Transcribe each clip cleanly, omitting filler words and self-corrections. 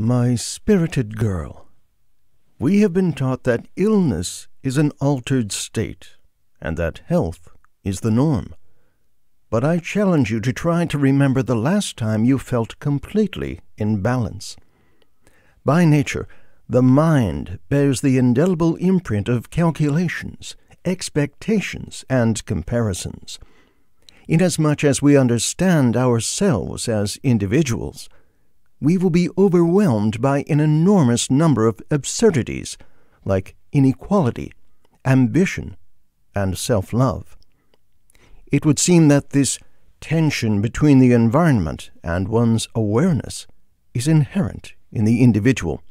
My spirited girl, we have been taught that illness is an altered state, and that health is the norm. But I challenge you to try to remember the last time you felt completely in balance. By nature, the mind bears the indelible imprint of calculations, expectations, and comparisons. Inasmuch as we understand ourselves as individuals, we will be overwhelmed by an enormous number of absurdities, like inequality, ambition, and self-love. It would seem that this tension between the environment and one's awareness is inherent in the individual,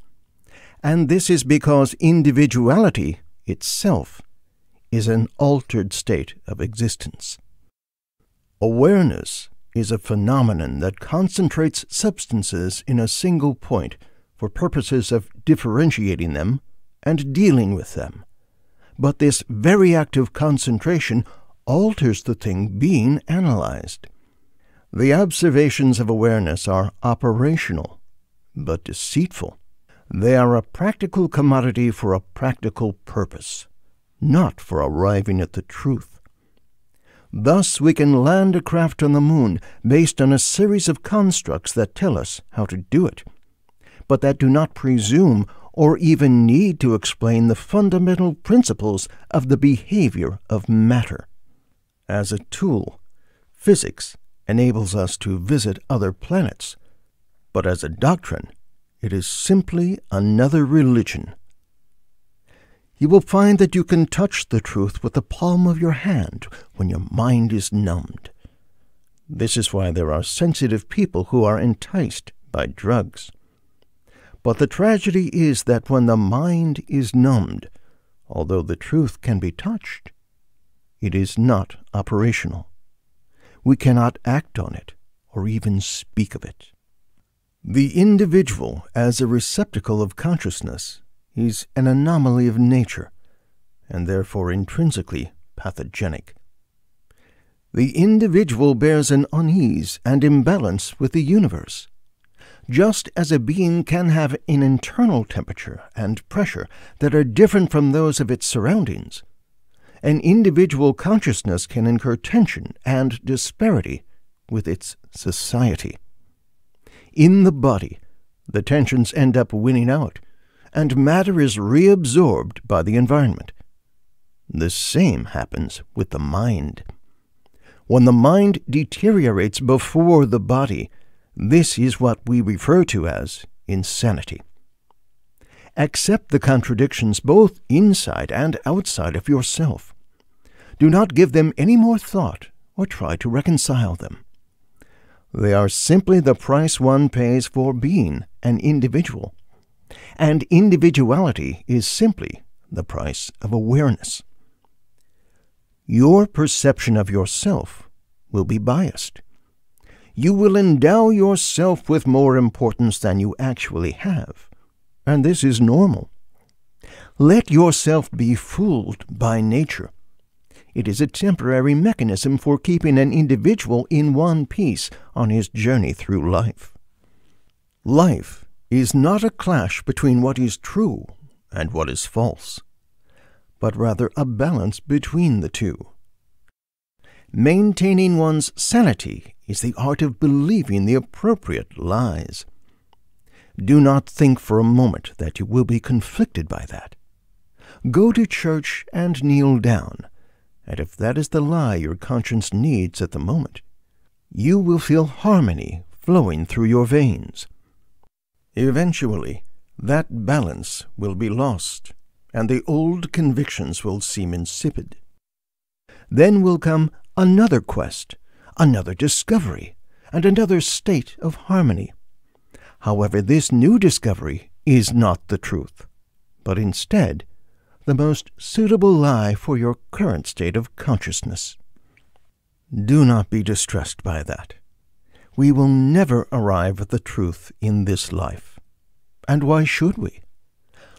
and this is because individuality itself is an altered state of existence. Awareness is a phenomenon that concentrates substances in a single point for purposes of differentiating them and dealing with them. But this very act of concentration alters the thing being analyzed. The observations of awareness are operational, but deceitful. They are a practical commodity for a practical purpose, not for arriving at the truth. Thus we can land a craft on the moon based on a series of constructs that tell us how to do it, but that do not presume or even need to explain the fundamental principles of the behavior of matter. As a tool, physics enables us to visit other planets, but as a doctrine, it is simply another religion. You will find that you can touch the truth with the palm of your hand when your mind is numbed. This is why there are sensitive people who are enticed by drugs. But the tragedy is that when the mind is numbed, although the truth can be touched, it is not operational. We cannot act on it or even speak of it. The individual as a receptacle of consciousness is an anomaly of nature, and therefore intrinsically pathogenic. The individual bears an unease and imbalance with the universe. Just as a being can have an internal temperature and pressure that are different from those of its surroundings, an individual consciousness can incur tension and disparity with its society. In the body, the tensions end up winning out, and matter is reabsorbed by the environment. The same happens with the mind. When the mind deteriorates before the body, this is what we refer to as insanity. Accept the contradictions both inside and outside of yourself. Do not give them any more thought or try to reconcile them. They are simply the price one pays for being an individual. And individuality is simply the price of awareness. Your perception of yourself will be biased. You will endow yourself with more importance than you actually have, and this is normal. Let yourself be fooled by nature. It is a temporary mechanism for keeping an individual in one piece on his journey through life. Life is not a clash between what is true and what is false, but rather a balance between the two. Maintaining one's sanity is the art of believing the appropriate lies. Do not think for a moment that you will be conflicted by that. Go to church and kneel down, and if that is the lie your conscience needs at the moment, you will feel harmony flowing through your veins. Eventually, that balance will be lost, and the old convictions will seem insipid. Then will come another quest, another discovery, and another state of harmony. However, this new discovery is not the truth, but instead the most suitable lie for your current state of consciousness. Do not be distressed by that. We will never arrive at the truth in this life. And why should we?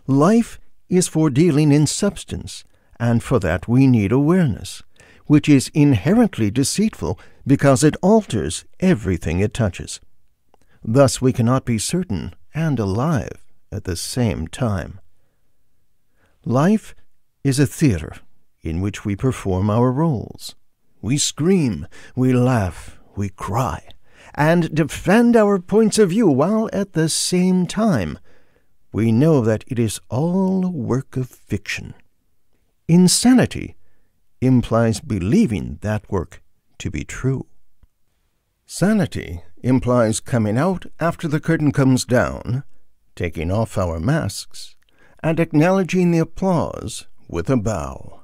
Life is for dealing in substance, and for that we need awareness, which is inherently deceitful because it alters everything it touches. Thus we cannot be certain and alive at the same time. Life is a theater in which we perform our roles. We scream, we laugh, we cry, and defend our points of view, while at the same time we know that it is all a work of fiction. Insanity implies believing that work to be true. Sanity implies coming out after the curtain comes down, taking off our masks, and acknowledging the applause with a bow.